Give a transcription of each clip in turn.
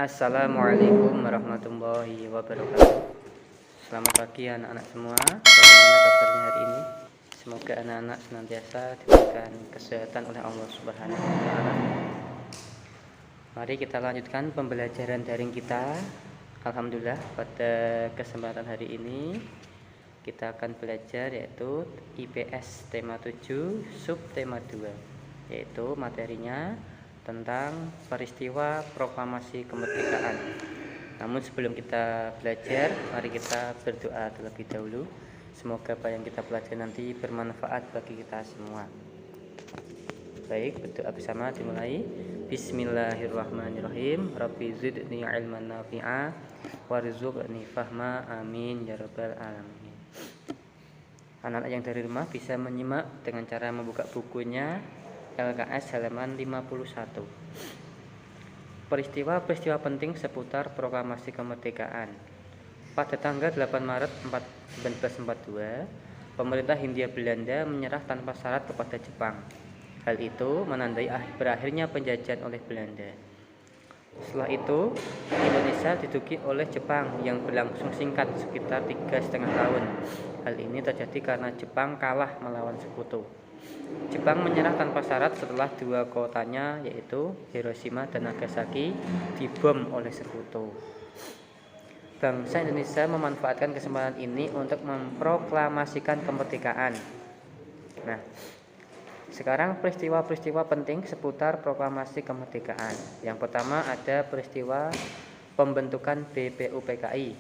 Assalamualaikum warahmatullahi wabarakatuh. Selamat pagi anak-anak semua. Bagaimana kabarnya hari ini? Semoga anak-anak senantiasa diberikan kesehatan oleh Allah Subhanahu wa taala. Mari kita lanjutkan pembelajaran daring kita. Alhamdulillah, pada kesempatan hari ini kita akan belajar yaitu IPS tema 7 subtema 2, yaitu materinya tentang peristiwa proklamasi kemerdekaan. Namun sebelum kita belajar, mari kita berdoa terlebih dahulu. Semoga apa yang kita pelajari nanti bermanfaat bagi kita semua. Baik, berdoa bersama dimulai. Bismillahirrahmanirrahim. Rabbi zidni ilman nafi'a warzuqni fahma, amin ya rabbal alamin. Anak-anak yang dari rumah bisa menyimak dengan cara membuka bukunya LKS halaman 51. Peristiwa-peristiwa penting seputar proklamasi kemerdekaan. Pada tanggal 8 Maret 1942, pemerintah Hindia Belanda menyerah tanpa syarat kepada Jepang. Hal itu menandai berakhirnya penjajahan oleh Belanda. Setelah itu, Indonesia diduduki oleh Jepang yang berlangsung singkat sekitar 3,5 tahun. Hal ini terjadi karena Jepang kalah melawan sekutu. Jepang menyerah tanpa syarat setelah dua kotanya yaitu Hiroshima dan Nagasaki dibom oleh sekutu. Bangsa Indonesia memanfaatkan kesempatan ini untuk memproklamasikan kemerdekaan. Nah, sekarang peristiwa-peristiwa penting seputar proklamasi kemerdekaan. Yang pertama ada peristiwa pembentukan BPUPKI.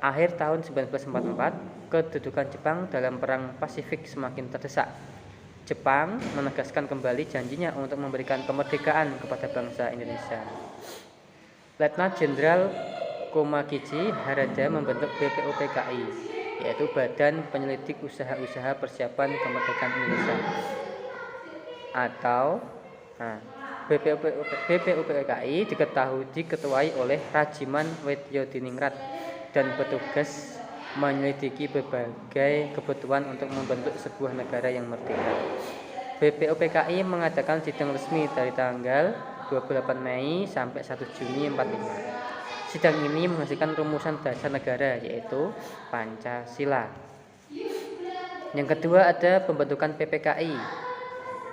Akhir tahun 1944, kedudukan Jepang dalam Perang Pasifik semakin terdesak. Jepang menegaskan kembali janjinya untuk memberikan kemerdekaan kepada bangsa Indonesia. Letnan Jenderal Komakichi Harada membentuk BPUPKI, yaitu Badan Penyelidik Usaha-Usaha Persiapan Kemerdekaan Indonesia. Atau BPUPKI diketuai oleh Rajiman Wedyodiningrat dan bertugas menyelidiki berbagai kebutuhan untuk membentuk sebuah negara yang merdeka. BPUPKI mengadakan sidang resmi dari tanggal 28 Mei sampai 1 Juni 45. Sidang ini menghasilkan rumusan dasar negara yaitu Pancasila. Yang kedua ada pembentukan PPKI.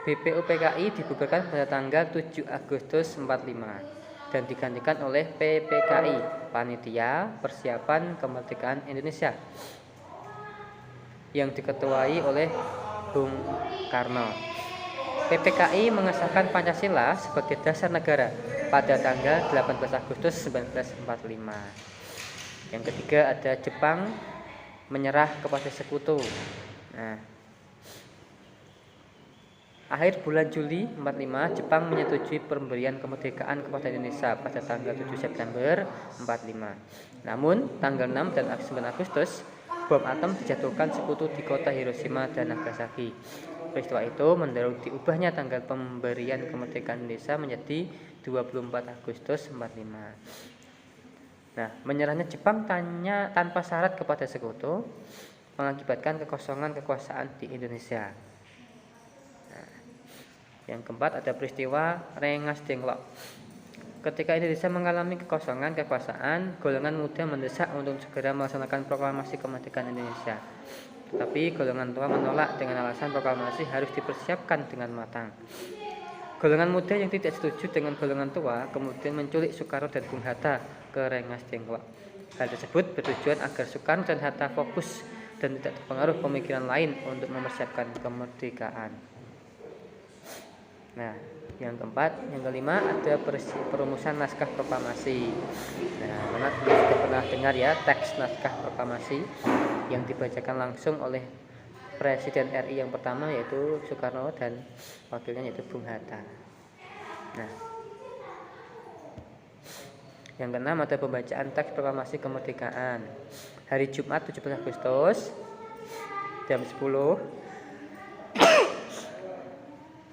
BPUPKI dibubarkan pada tanggal 7 Agustus 45 dan digantikan oleh PPKI, Panitia Persiapan Kemerdekaan Indonesia, yang diketuai oleh Bung Karno. PPKI mengesahkan Pancasila sebagai dasar negara pada tanggal 18 Agustus 1945. Yang ketiga ada Jepang menyerah kepada sekutu. Akhir bulan Juli 45, Jepang menyetujui pemberian kemerdekaan kepada Indonesia pada tanggal 7 September 45. Namun, tanggal 6 dan 9 Agustus, bom atom dijatuhkan sekutu di kota Hiroshima dan Nagasaki. Peristiwa itu mendorong diubahnya tanggal pemberian kemerdekaan Indonesia menjadi 24 Agustus 45. Nah, menyerahnya Jepang tanpa syarat kepada sekutu mengakibatkan kekosongan kekuasaan di Indonesia. Yang keempat ada peristiwa Rengas Dengklok. Ketika Indonesia mengalami kekosongan kekuasaan, golongan muda mendesak untuk segera melaksanakan proklamasi kemerdekaan Indonesia. Tetapi golongan tua menolak dengan alasan proklamasi harus dipersiapkan dengan matang. Golongan muda yang tidak setuju dengan golongan tua kemudian menculik Soekarno dan Bung Hatta ke Rengas Dengklok. Hal tersebut bertujuan agar Soekarno dan Hatta fokus dan tidak terpengaruh pemikiran lain untuk mempersiapkan kemerdekaan. Nah, yang kelima ada perumusan naskah proklamasi. Nah, mana sudah pernah dengar ya teks naskah proklamasi yang dibacakan langsung oleh Presiden RI yang pertama yaitu Soekarno dan wakilnya yaitu Bung Hatta. Nah, yang keenam ada pembacaan teks proklamasi kemerdekaan. Hari Jumat 17 Agustus jam 10.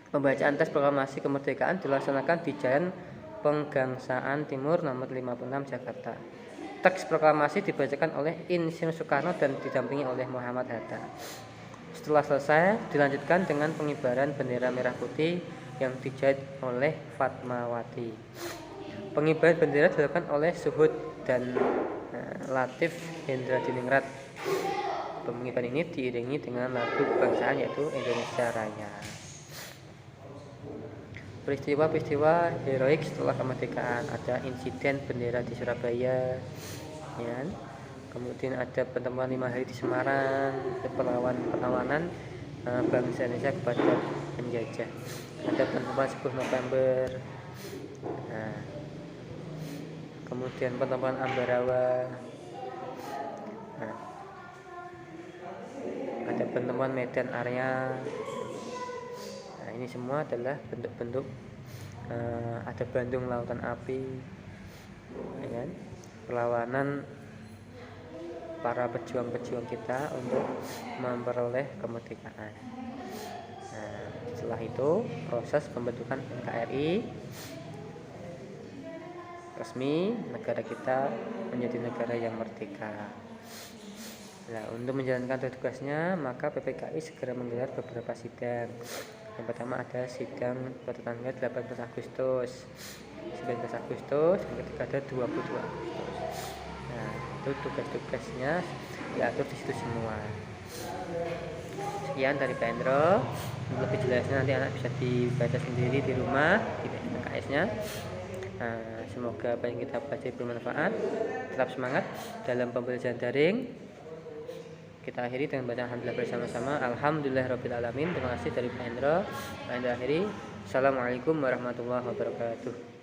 Pembacaan teks proklamasi kemerdekaan dilaksanakan di Jalan Penggangsaan Timur nomor 56 Jakarta. Teks proklamasi dibacakan oleh Insinyur Soekarno dan didampingi oleh Muhammad Hatta. Setelah selesai, dilanjutkan dengan pengibaran bendera merah putih yang dijahit oleh Fatmawati. Pengibaran bendera dilakukan oleh Suhud dan Latif Hendra Diningrat. Pengibaran ini diiringi dengan lagu kebangsaan yaitu Indonesia Raya. Peristiwa-peristiwa heroik setelah kemerdekaan, ada insiden bendera di Surabaya, ya. Kemudian ada pertemuan 5 hari di Semarang, perlawanan bangsa Indonesia kepada penjajah. Ada pertemuan 10 November. Nah, kemudian pertemuan Ambarawa. Nah, ada pertemuan Medan Area. Nah, ini semua adalah bentuk-bentuk ada Bandung Lautan Api, ya kan? Perlawanan para pejuang-pejuang kita untuk memperoleh kemerdekaan. Nah, setelah itu proses pembentukan NKRI resmi, negara kita menjadi negara yang merdeka. Nah, untuk menjalankan tugasnya, maka PPKI segera menggelar beberapa sidang. Yang pertama ada sidang pada tanggal 18 Agustus, 19 Agustus, yang ketiga ada 22 Agustus. Nah, itu tugas-tugasnya diatur di situ semua. Sekian dari Pak Endro. Lebih jelasnya nanti anak bisa dibaca sendiri di rumah di PKS-nya. Nah, semoga apa yang kita pelajari bermanfaat. Tetap semangat dalam pembelajaran daring. Kita akhiri dengan bacaan alhamdulillah bersama-sama. Alhamdulillahirabbil alamin. Terima kasih dari Pak Endro. Pak Endro akhiri. Assalamualaikum warahmatullahi wabarakatuh.